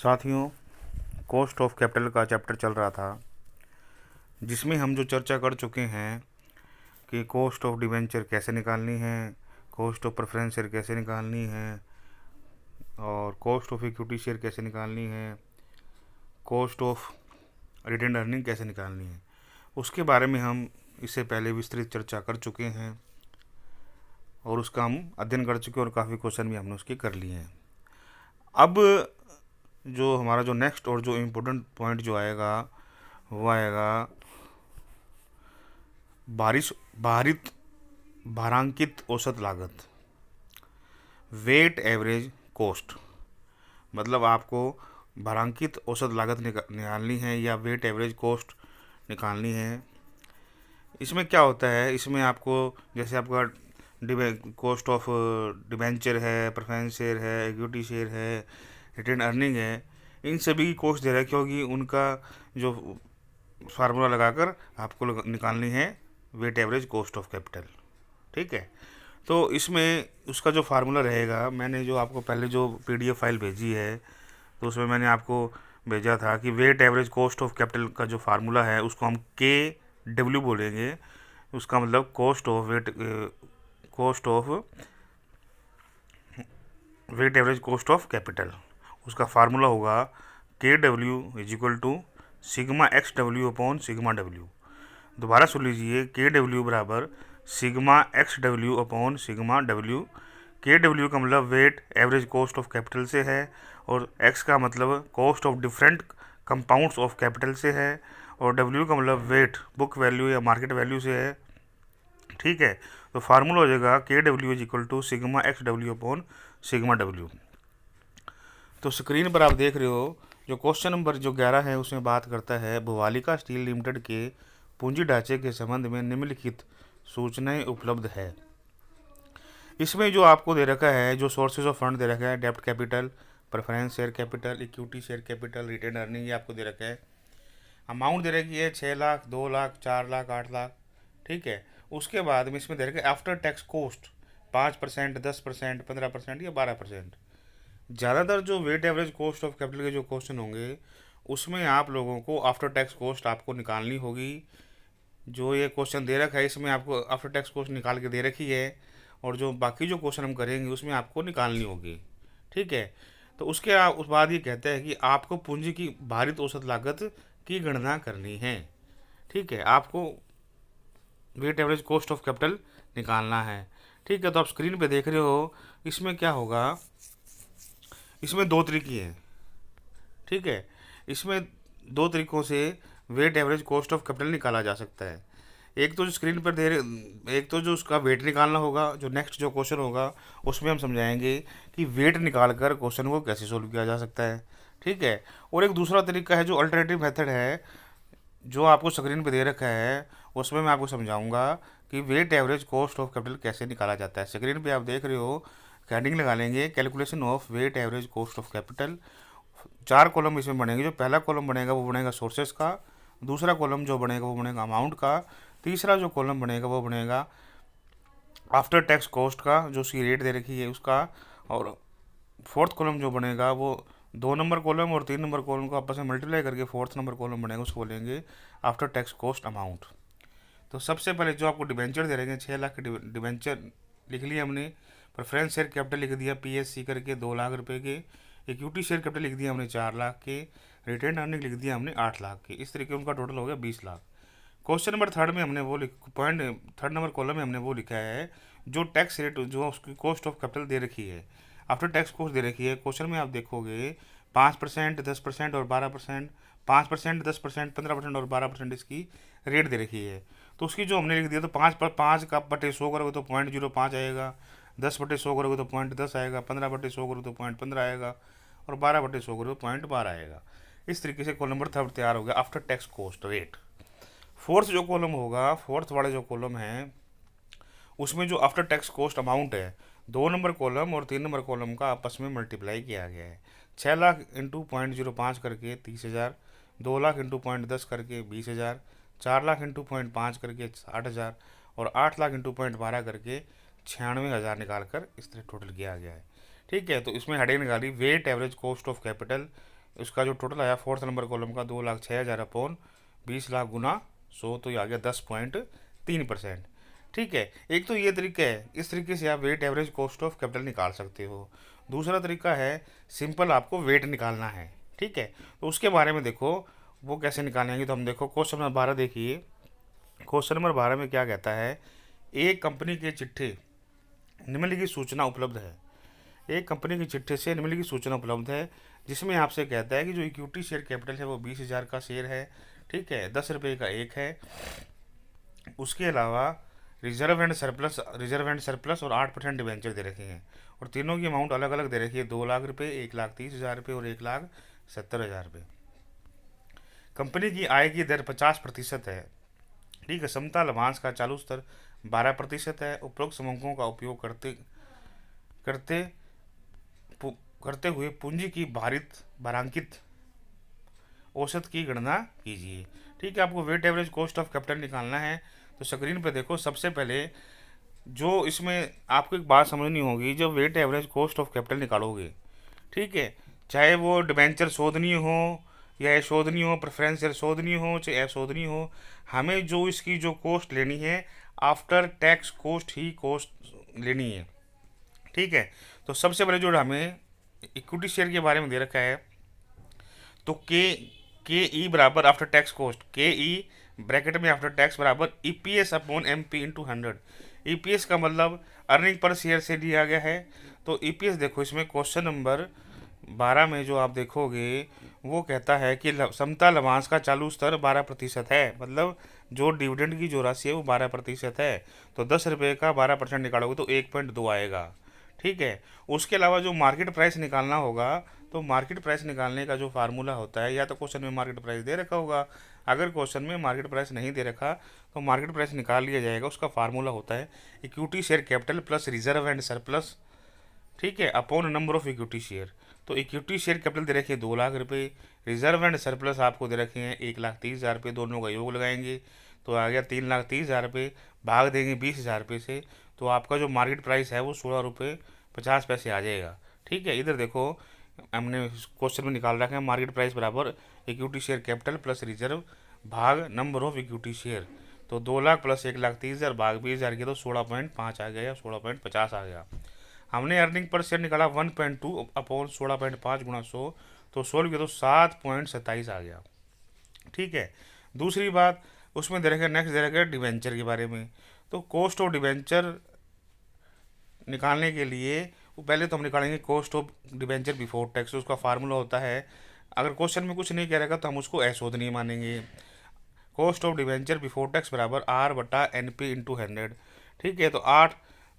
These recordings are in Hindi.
साथियों, कॉस्ट ऑफ कैपिटल का चैप्टर चल रहा था, जिसमें हम जो चर्चा कर चुके हैं कि कॉस्ट ऑफ डिवेंचर कैसे निकालनी है, कॉस्ट ऑफ प्रेफरेंस शेयर कैसे निकालनी है और कॉस्ट ऑफ इक्विटी शेयर कैसे निकालनी है, कॉस्ट ऑफ रिटेन अर्निंग कैसे निकालनी है। उसके बारे में हम इससे पहले विस्तृत चर्चा कर चुके हैं और उसका हम अध्ययन कर चुके हैं और काफ़ी क्वेश्चन भी हमने उसके कर लिए हैं। अब जो हमारा जो नेक्स्ट और जो इम्पोर्टेंट पॉइंट जो आएगा वो आएगा भारांकित औसत लागत, वेट एवरेज कॉस्ट। मतलब आपको भारांकित औसत लागत निकालनी है या वेट एवरेज कॉस्ट निकालनी है। इसमें क्या होता है, इसमें आपको जैसे आपका कॉस्ट ऑफ डिबेंचर है, प्रेफरेंस शेयर है, इक्विटी शेयर है, रिटेन अर्निंग है, इन सभी की कॉस्ट दे रखी होगी। उनका जो फार्मूला लगाकर आपको निकालनी है weight average cost of capital. ठीक है, तो इसमें उसका जो फार्मूला रहेगा, मैंने जो आपको पहले जो पीडीएफ फाइल भेजी है तो उसमें मैंने आपको भेजा था कि weight average cost of capital का जो फार्मूला है उसको हम KW बोलेंगे। उसका मतलब cost of weight average cost of capital. उसका फार्मूला होगा KW is equal to sigma XW upon sigma W। दोबारा सुन लीजिए, KW बराबर sigma XW upon sigma W। KW का मतलब weight average cost of capital से है और X का मतलब cost of different compounds of capital से है और W का मतलब वेट बुक वैल्यू या मार्केट वैल्यू से है। ठीक है, तो फार्मूला हो जाएगा KW is equal to sigma XW upon sigma W। तो स्क्रीन पर आप देख रहे हो जो क्वेश्चन नंबर जो 11 है उसमें बात करता है भुवालिका स्टील लिमिटेड के पूंजी ढांचे के संबंध में निम्नलिखित सूचनाएं उपलब्ध है। इसमें जो आपको दे रखा है, जो सोर्सेज ऑफ फंड दे रखा है, डेब्ट capital, preference share capital, equity share capital, retain earning, ये आपको दे रखा है। अमाउंट दे रखी है 6 लाख, 2 लाख, 4 लाख, 8 लाख। ठीक है, उसके बाद में इसमें दे रखा है आफ्टर टैक्स कॉस्ट 5%, 10%, 15% या 12%। ज़्यादातर जो weight average cost of capital के जो क्वेश्चन होंगे उसमें आप लोगों को आफ्टर टैक्स कॉस्ट आपको निकालनी होगी। जो ये क्वेश्चन दे रखा है इसमें आपको आफ्टर टैक्स कॉस्ट निकाल के दे रखी है और जो बाकी जो क्वेश्चन हम करेंगे उसमें आपको निकालनी होगी। ठीक है, तो उस बाद ये कहता है कि आपको पूंजी की भारित औसत लागत की गणना करनी है। ठीक है, आपको weight average cost of capital निकालना है। ठीक है, तो आप स्क्रीन पे देख रहे हो इसमें क्या होगा। इसमें दो तरीके हैं। ठीक है, इसमें दो तरीक़ों से weight average cost of capital निकाला जा सकता है। एक तो जो स्क्रीन पर एक तो जो उसका वेट निकालना होगा, जो नेक्स्ट जो क्वेश्चन होगा उसमें हम समझाएंगे कि वेट निकाल कर क्वेश्चन को कैसे सोल्व किया जा सकता है। ठीक है, और एक दूसरा तरीका है जो अल्टरनेटिव मेथड है, जो आपको स्क्रीन पर दे रखा है, उसमें मैं आपको समझाऊंगा कि weight average cost of capital कैसे निकाला जाता है। स्क्रीन पर आप देख रहे हो, हेडिंग लगा लेंगे calculation of weight average cost of capital. 4 column इसमें बनेंगे। जो पहला कॉलम बनेगा वो बनेगा सोर्सेस का, दूसरा कॉलम जो बनेगा वो बनेगा अमाउंट का, तीसरा जो कॉलम बनेगा वो बनेगा आफ्टर टैक्स कॉस्ट का, जो उसकी रेट दे रखी है उसका, और फोर्थ कॉलम जो बनेगा वो 2 नंबर कॉलम और 3 नंबर कॉलम को आपस में मल्टीप्लाई करके फोर्थ नंबर कॉलम बनेगा, उसको बोलेंगे आफ्टर टैक्स कॉस्ट अमाउंट। तो सबसे पहले जो आपको डिबेंचर दे रहे 6 लाख के डिबेंचर लिख लिया हमने, प्रेफरेंस शेयर कैपिटल लिख दिया PSC करके 2 लाख रुपए के, इक्विटी शेयर कैपिटल लिख दिया हमने 4 लाख के, रिटेन अर्निंग लिख दिया हमने 8 लाख के। इस तरीके उनका टोटल हो गया 20 लाख। क्वेश्चन नंबर थर्ड में हमने वो पॉइंट थर्ड नंबर कॉलम में हमने वो लिखा है जो टैक्स रेट, जो उसकी कॉस्ट ऑफ कैपिटल दे रखी है, आफ्टर टैक्स कॉस्ट दे रखी है। क्वेश्चन में आप देखोगे 5%, 10% और 12%, 5%, 10%, 15% और 12% इसकी रेट दे रखी है। तो उसकी जो हमने लिख दिया, तो 5 का बटे 100 करोगे तो 0.05 आएगा, 10/100 करोगे तो 0.10 आएगा, 15/100 करोगे तो 0.15 आएगा और 12/100 करोगे तो 0.12 आएगा। इस तरीके से कॉलम नंबर थर्ड तैयार हो गया, after tax cost rate. Fourth जो कॉलम होगा, फोर्थ वाले जो कॉलम है उसमें जो आफ्टर टैक्स कॉस्ट अमाउंट है, 2 नंबर कॉलम और 3 नंबर कॉलम का आपस में मल्टीप्लाई किया गया है। 6 लाख इंटू 0.05 करके 30,000, 2 लाख इंटू 0.10 करके 20,000, 4 लाख इंटू 0.5 करके 60,000 और 8 लाख इंटू 0.12 करके 96,000 निकाल कर इस तरह टोटल किया गया है। ठीक है, तो इसमें हेडिंग निकाली weight average cost of capital उसका जो टोटल आया फोर्थ नंबर कॉलम का 2,06,000 अपॉन 20 लाख गुना 100, तो ये आ गया 10.3%। ठीक है, एक तो ये तरीका है, इस तरीके से आप weight average cost of capital निकाल सकते हो। दूसरा तरीका है सिंपल, आपको वेट निकालना है। ठीक है, तो उसके बारे में देखो वो कैसे निकालेंगे। तो हम देखो क्वेश्चन नंबर 12 देखिए। क्वेश्चन नंबर 12 में क्या कहता है, एक कंपनी के चिट्ठे निम्नलिखित सूचना उपलब्ध है। एक कंपनी की चिट्ठे से निम्नलिखित सूचना उपलब्ध है, जिसमें आपसे कहता है कि जो इक्विटी शेयर कैपिटल है वो 20,000 का शेयर है। ठीक है, 10 रुपये का एक है। उसके अलावा रिजर्व एंड सरप्लस और 8% डिवेंचर दे रखे हैं, और तीनों की अमाउंट अलग अलग दे रखी है, 2 लाख रुपये, 1,30,000 रुपये और 1,70,000 रुपये। कंपनी की आय की दर 50% है। ठीक है, समता लाभांश का चालू स्तर 12% है। उपरोक्त समूहों का उपयोग करते करते करते हुए पूंजी की भारांकित औसत की गणना कीजिए। ठीक है, आपको weight average cost of capital निकालना है। तो स्क्रीन पे देखो, सबसे पहले जो इसमें आपको एक बात समझनी होगी, जब weight average cost of capital निकालोगे, ठीक है, चाहे वो डिबेंचर शोधनी हो या अशोधनी हो, प्रेफरेंस शेयर शोधनी हो चाहे अशोधनी हो, हमें जो इसकी जो कॉस्ट लेनी है आफ्टर टैक्स कॉस्ट ही कॉस्ट लेनी है। ठीक है, तो सबसे पहले जो हमें इक्विटी शेयर के बारे में दे रखा है, तो के ई बराबर आफ्टर टैक्स कॉस्ट, के ई ब्रैकेट में आफ्टर टैक्स बराबर EPS upon MP into 100। EPS का मतलब अर्निंग पर शेयर से लिया गया है। तो ईपीएस देखो, इसमें क्वेश्चन नंबर 12 में जो आप देखोगे वो कहता है कि समता लाभांश का चालू स्तर 12% है, मतलब जो डिविडेंड की जो राशि है वो 12% है। तो 10 रुपये का 12% निकालोगे तो 1.2 आएगा। ठीक है, उसके अलावा जो मार्केट प्राइस निकालना होगा, तो मार्केट प्राइस निकालने का जो फार्मूला होता है, या तो क्वेश्चन में मार्केट प्राइस दे रखा होगा, अगर क्वेश्चन में मार्केट प्राइस नहीं दे रखा तो मार्केट प्राइस निकाल लिया जाएगा। उसका फार्मूला होता है equity share capital plus reserve and surplus, ठीक है, upon number of equity share. तो इक्विटी शेयर कैपिटल दे रखे हैं 2 लाख रुपये, रिजर्व एंड सरप्लस आपको दे रखे हैं 1,30,000 रुपये, दोनों का योग लगाएंगे तो आ गया 3,30,000 रुपये, भाग देंगे 20,000 रुपये से, तो आपका जो मार्केट प्राइस है वो 16 रुपये 50 पैसे आ जाएगा। ठीक है, इधर देखो हमने क्वेश्चन में निकाल रखा है मार्केट प्राइस बराबर equity share capital plus reserve भाग नंबर ऑफ इक्विटी शेयर। तो 2 लाख प्लस 1,30,000 भाग 20,000 किया तो 16.5 आ गया या 16.50 आ गया। हमने अर्निंग पर शेयर निकाला 1.2 अपॉन 16.5 गुणा 100, तो सोल्व किया तो 7.27 आ गया। ठीक है, दूसरी बात उसमें दे रखे नेक्स्ट दे रखे डिवेंचर के बारे में। तो कॉस्ट ऑफ डिवेंचर निकालने के लिए पहले तो हम निकालेंगे cost of debenture before tax. उसका फार्मूला होता है, अगर क्वेश्चन में कुछ नहीं कह रहेगा तो हम उसको अशोधनीय मानेंगे। Cost of debenture before tax बराबर आर बटा एन पी इंटू 100। ठीक है, तो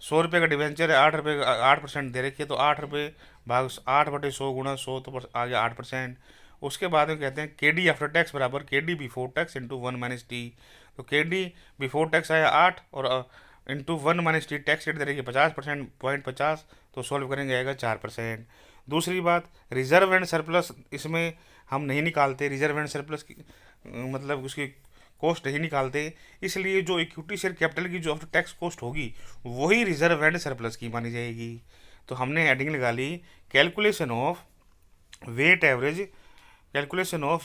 100 रुपये का डिवेंचर है, 8 रुपये का 8% दे रखी है, तो 8 रुपये भाग 8/100 गुणा 100, तो आ गया 8%। उसके बाद में कहते हैं के डी आफ्टर टैक्स बराबर के D before tax into 1 - T. तो के डी बिफोर टैक्स आया 8 और इंटू 1 - टी, टैक्स रेट दे रही है 50%, 0.50, तो सॉल्व करेंगे आएगा 4%। दूसरी बात रिजर्व एंड सरप्लस, इसमें हम नहीं निकालते रिजर्व एंड सरप्लस की, मतलब उसकी कॉस्ट नहीं निकालते, इसलिए जो इक्विटी शेयर कैपिटल की जो आफ्टर टैक्स कॉस्ट होगी वही रिजर्व एंड सरप्लस की मानी जाएगी। तो हमने हेडिंग लगा ली calculation of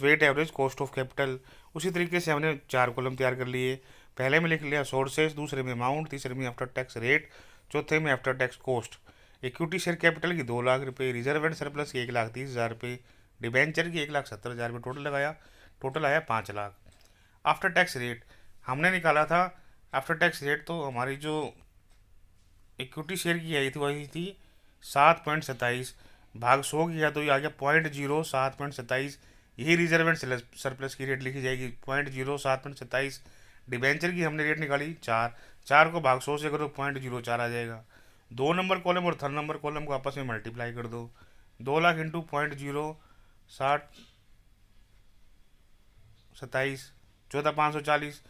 weight average cost of capital. उसी तरीके से हमने 4 कॉलम तैयार कर लिए। पहले में लिख लिया सोर्सेज, दूसरे में अमाउंट, तीसरे में आफ्टर टैक्स रेट, चौथे में after tax cost. Equity share capital की 2 लाख रुपये, रिजर्व एंड सरप्लस की 1,30,000 रुपये, डिबेंचर की 1,70,000 रुपये टोटल लगाया, टोटल आया 5 लाख। आफ्टर टैक्स रेट हमने निकाला था, आफ्टर टैक्स रेट तो हमारी जो इक्विटी शेयर की आई थी वही थी 7.27, भाग 100 किया तो ये आ गया 0.0 7.27। यही रिजर्व एंड सरप्लस की रेट लिखी जाएगी 0.0 7.27। डिबेंचर की हमने रेट निकाली 4 को भाग 100 से करो 0.04 आ जाएगा। 2 नंबर कॉलम और 3 नंबर कॉलम को आपस में मल्टीप्लाई कर दो, 2 लाख इंटू 0.027, 14,540,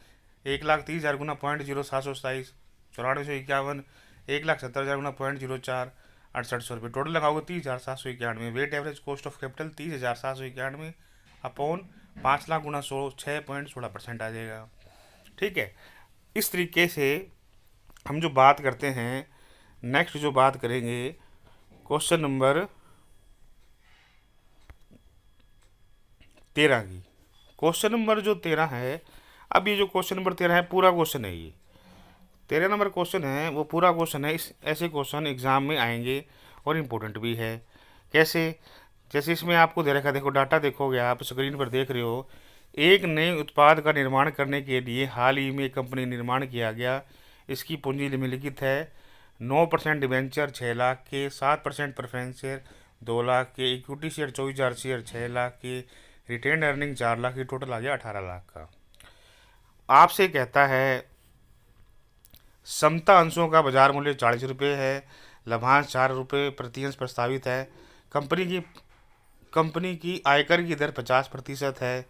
1,30,000 गुना 0.0727, 94,151, 1,70,000 गुना 0.04, 6800 रुपये टोटल लगाओगे 30,791। Weight average cost of capital 30,791 upon 5 lakh गुना 100, 6.16% आ जाएगा। ठीक है, इस तरीके से हम जो बात करते हैं, नेक्स्ट जो बात करेंगे क्वेश्चन नंबर 13 की। क्वेश्चन नंबर जो 13 है, अब ये जो क्वेश्चन नंबर 13 है पूरा क्वेश्चन है, ये 13 नंबर क्वेश्चन है वो पूरा क्वेश्चन है। इस ऐसे क्वेश्चन एग्ज़ाम में आएंगे और इम्पोर्टेंट भी है। कैसे? जैसे इसमें आपको दे रखा है, देखो डाटा देखोगे आप स्क्रीन पर देख रहे हो। एक नए उत्पाद का निर्माण करने के लिए हाल ही में कंपनी निर्माण किया गया। इसकी पूंजी निम्नलिखित है: 9% डिवेंचर 6 लाख के, 7% प्रेफरेंस शेयर 2 लाख के, इक्विटी शेयर 24,000 शेयर 6 लाख के, रिटेन अर्निंग 4 लाख की, टोटल आ गया 18 लाख का। आपसे कहता है समता अंशों का बाजार मूल्य 40 रुपये है, लाभांश 4 रुपये प्रति अंश प्रस्तावित है। कंपनी की आयकर की दर 50% है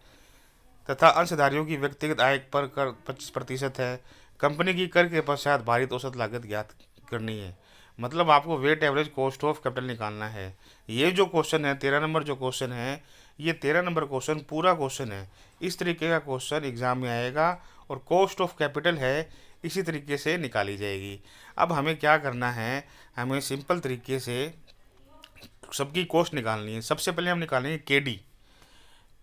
तथा अंशधारियों की व्यक्तिगत आय पर कर 25% है। कंपनी की कर के पश्चात भारित औसत लागत ज्ञात करनी है। मतलब आपको weight average cost of capital निकालना है। ये जो क्वेश्चन है 13 नंबर जो क्वेश्चन है, ये 13 नंबर क्वेश्चन पूरा क्वेश्चन है। इस तरीके का क्वेश्चन एग्जाम में आएगा और कॉस्ट ऑफ कैपिटल है इसी तरीके से निकाली जाएगी। अब हमें क्या करना है, हमें सिंपल तरीके से सबकी कॉस्ट निकालनी है। सबसे पहले हम निकालेंगे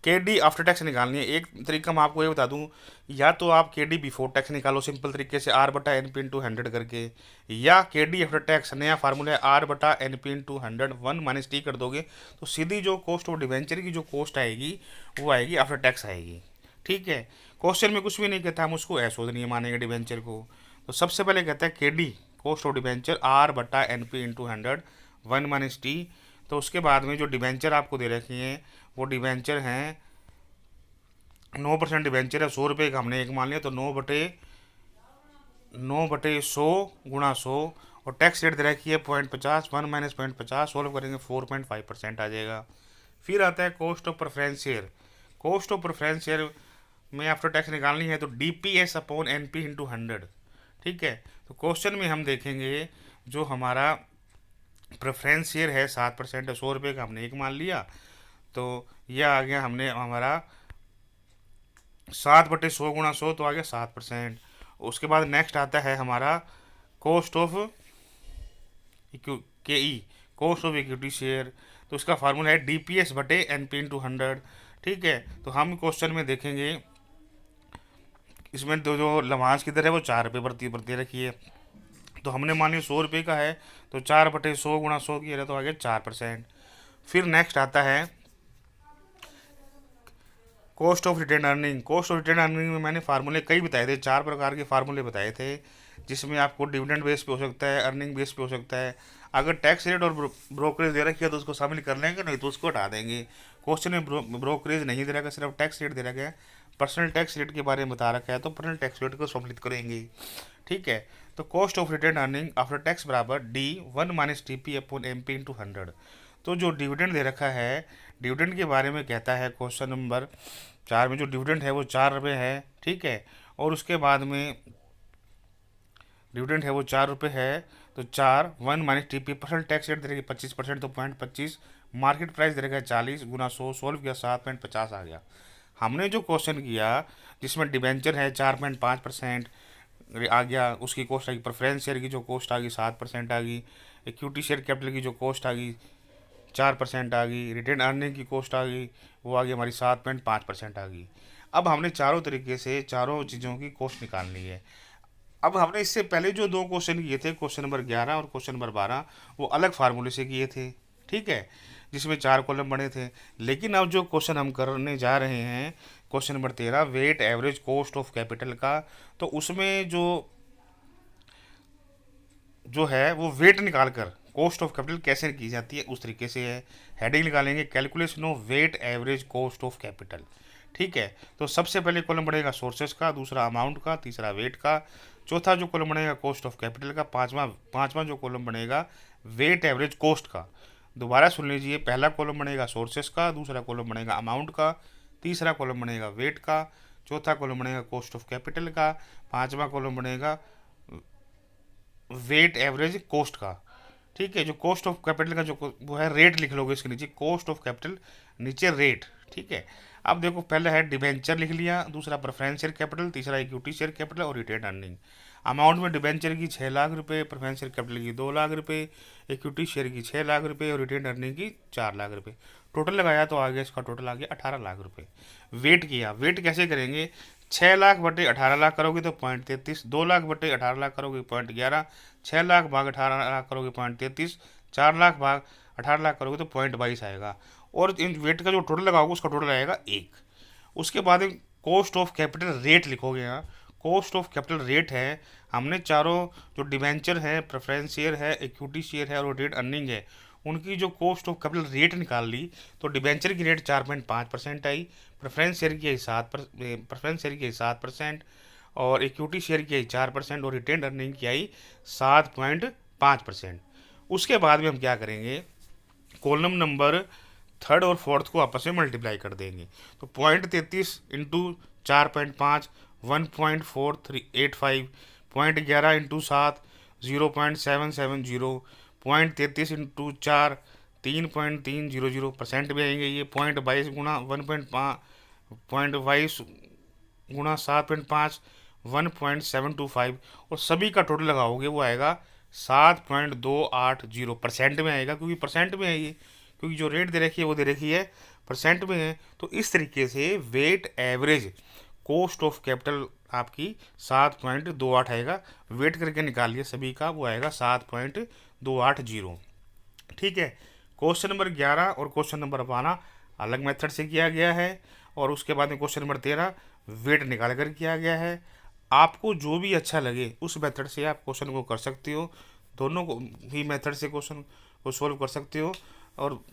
के डी आफ्टर टैक्स निकालनी है। एक तरीका मैं आपको ये बता दूं, या तो आप के डी बिफोर टैक्स निकालो सिंपल तरीके से R/NP/100 करके, या के डी आफ्टर टैक्स नया फार्मूला है R/NP/100 1 - T कर दोगे तो सीधी जो कॉस्ट ऑफ डिवेंचर की जो कॉस्ट आएगी वो आएगी आफ्टर टैक्स आएगी। ठीक है, क्वेश्चन में कुछ भी नहीं कहता, हम उसको अशोधनीय मानेंगे डिवेंचर को। तो सबसे पहले कहता है के D cost of debenture R/NP/100 1 - T। तो उसके बाद में जो डिवेंचर आपको दे रखी हैं वो डिवेंचर हैं 9% डिवेंचर है, 100 रुपये का हमने एक मान लिया, तो 9/100 गुणा 100 और टैक्स रेट दे रखी है 0.50, 1 - 0.50 सोल्व करेंगे 4.5% आ जाएगा। फिर आता है cost of preference share. Cost of preference share में आफ्टर टैक्स निकालनी है तो DPS/NP/100। ठीक है, तो क्वेश्चन में हम देखेंगे जो हमारा प्रेफरेंस शेयर है 7% है, 100 रुपये का हमने एक मान लिया, तो यह आ गया हमने हमारा 7/100 गुणा 100 तो आ गया 7%। उसके बाद नेक्स्ट आता है हमारा cost of KE cost of equity share. तो इसका फार्मूला है DPS/NP/100। ठीक है, तो हम क्वेश्चन में देखेंगे इसमें जो लाभांश की दर है वो 4 रुपये प्रति रखी है। तो हमने मान लिया 100 रुपये का है तो 4/100 गुणा 100 किया तो आ गया 4%। फिर नेक्स्ट आता है cost of retain earning. Cost of retain earning में मैंने फार्मूले कई बताए थे, 4 प्रकार के फार्मूले बताए थे, जिसमें आपको डिविडेंड बेस पे हो सकता है, अर्निंग बेस पे हो सकता है। अगर टैक्स रेट और ब्रोकरेज दे रखी है तो उसको शामिल कर लेंगे, नहीं तो उसको हटा देंगे। क्वेश्चन में ब्रोकरेज नहीं दे रखा, सिर्फ टैक्स रेट दे रखा है, पर्सनल टैक्स रेट के बारे में बता रखा है तो पर्सनल टैक्स रेट को सम्मिलित करेंगे। ठीक है, तो cost of retain earning after tax बराबर D 1 - TP/MP/100। तो जो डिविडेंड दे रखा है, डिविडेंड के बारे में कहता है क्वेश्चन नंबर 4 में जो डिविडेंड है वो 4 रुपये है। ठीक है, और उसके बाद में डिविडेंड है वो 4 रुपये है, तो 1 - TP पर्सनल टैक्स रेट दे रखी 25% तो 0.25, मार्केट प्राइस दे रखा है 40 गुना 100 सोल्व किया 7.50 आ गया। हमने जो क्वेश्चन किया जिसमें डिवेंचर है 4.5% आ गया, उसकी कॉस्ट आ गई, प्रेफरेंस शेयर की जो कॉस्ट आ गई 7% आ गई, इक्विटी शेयर कैपिटल की जो कॉस्ट आ गई 4% आ गई, रिटेन अर्निंग की कॉस्ट आ गई वो आ गई हमारी 7.5% आ गई। अब हमने चारों तरीके से चारों चीज़ों की कॉस्ट निकालनी है। अब हमने इससे पहले जो 2 क्वेश्चन किए थे, क्वेश्चन नंबर 11 और क्वेश्चन नंबर 12, वो अलग फार्मूले से किए थे। ठीक है, जिसमें 4 कॉलम बने थे। लेकिन अब जो क्वेश्चन हम करने जा रहे हैं question number 13 weight average cost of capital का, तो उसमें जो है वो वेट निकाल कर कॉस्ट ऑफ कैपिटल कैसे की जाती है उस तरीके से है। हेडिंग निकालेंगे calculation of weight average cost of capital. ठीक है, तो सबसे पहले कॉलम बढ़ेगा सोर्सेस का, दूसरा अमाउंट का, तीसरा वेट का, चौथा जो कॉलम बनेगा कॉस्ट ऑफ कैपिटल का, पांचवा जो कॉलम बनेगा वेट एवरेज कॉस्ट का। दोबारा सुन लीजिए, पहला कॉलम बनेगा सोर्सेस का, दूसरा कॉलम बनेगा अमाउंट का, तीसरा कॉलम बनेगा वेट का, चौथा कॉलम बनेगा कॉस्ट ऑफ कैपिटल का, पांचवा कॉलम बनेगा वेट एवरेज कॉस्ट का। ठीक है, जो कॉस्ट ऑफ कैपिटल का जो वो है रेट लिख लोगे इसके नीचे, कॉस्ट ऑफ कैपिटल नीचे रेट। ठीक है, अब देखो पहला है डिवेंचर लिख लिया, दूसरा प्रेफरेंस शेयर कैपिटल, तीसरा इक्विटी शेयर कैपिटल और रिटेन अर्निंग। अमाउंट में डिबेंचर की 6 लाख रुपए, प्रेफरेंस शेयर कैपिटल की 2 लाख रुपए, इक्विटी शेयर की 6 लाख रुपए और रिटेन अर्निंग की 4 लाख रुपए। टोटल लगाया तो आ गया, इसका टोटल आ गया 18 लाख रुपए। वेट किया, वेट कैसे करेंगे, 6 लाख बटे 18 लाख करोगे तो 0.33, 2 लाख बटे 18 लाख करोगे 0.11, 6 लाख भाग 18 लाख करोगे 0.33, 4 लाख भाग 18 लाख करोगे तो 0.22 आएगा। और इन वेट का जो टोटल लगाओगे उसका टोटल आएगा 1। उसके बाद कॉस्ट ऑफ कैपिटल रेट लिखोगे। यहाँ कॉस्ट ऑफ कैपिटल रेट है, हमने चारों जो डिबेंचर है, प्रेफरेंस शेयर है, इक्विटी शेयर है और रिटेन अर्निंग है, उनकी जो कॉस्ट ऑफ कैपिटल रेट निकाल ली। तो डिबेंचर की रेट 4.5% आई, प्रेफरेंस शेयर की आई 7% और इक्विटी शेयर की आई 4% और रिटेन अर्निंग की आई 7.5%। उसके बाद में हम क्या करेंगे, कॉलम नंबर थर्ड और फोर्थ को आपस में मल्टीप्लाई कर देंगे। तो 0.33 इंटू 4.5 1.4385, 0.11 इंटू 7 0.770, 0.33 इंटू 4 3.300% भी आएंगे ये। 0.22 गुणा 0.22 गुणा 7.5 1.725 और सभी का टोटल लगाओगे वो आएगा 7.280% में आएगा, क्योंकि परसेंट में है ये, क्योंकि जो रेट दे रखी है वो दे रखी है परसेंट में है। तो इस तरीके से weight average cost of capital आपकी 7.28 आएगा। वेट करके निकालिए सभी का, वो आएगा 7.280। ठीक है। क्वेश्चन नंबर 11 और क्वेश्चन नंबर 12 अलग मेथड से किया गया है और उसके बाद में क्वेश्चन नंबर 13 वेट निकाल कर किया गया है। आपको जो भी अच्छा लगे उस मेथड से आप क्वेश्चन को कर सकते हो, दोनों को ही मेथड से क्वेश्चन को सोल्व कर सकते हो और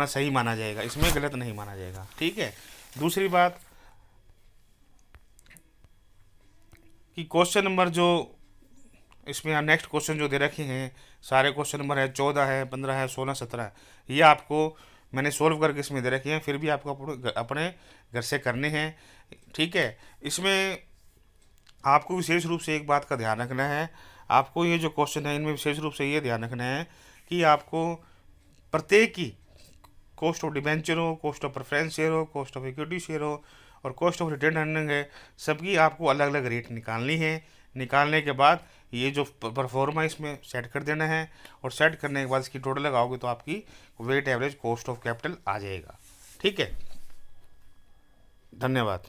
सही माना जाएगा, इसमें गलत नहीं माना जाएगा। ठीक है। दूसरी बात कि क्वेश्चन नंबर जो इसमें नेक्स्ट क्वेश्चन जो दे रखे हैं, सारे क्वेश्चन नंबर है 14 है, 15 है, 16, 17, ये आपको मैंने सोल्व करके इसमें दे रखे हैं, फिर भी आपको अपने घर से करने हैं। ठीक है। इसमें आपको विशेष रूप से एक बात का ध्यान रखना है, आपको ये जो क्वेश्चन है इनमें विशेष रूप से ये ध्यान रखना है कि आपको प्रत्येक की कॉस्ट ऑफ डिबेंचर हो, कॉस्ट ऑफ प्रेफरेंस शेयर हो, कॉस्ट ऑफ इक्विटी शेयर हो और कॉस्ट ऑफ रिटेन अर्निंग है, सबकी आपको अलग अलग रेट निकालनी है। निकालने के बाद ये जो परफॉर्मा इसमें सेट कर देना है और सेट करने के बाद इसकी टोटल लगाओगे तो आपकी weight average cost of capital आ जाएगा। ठीक है। धन्यवाद।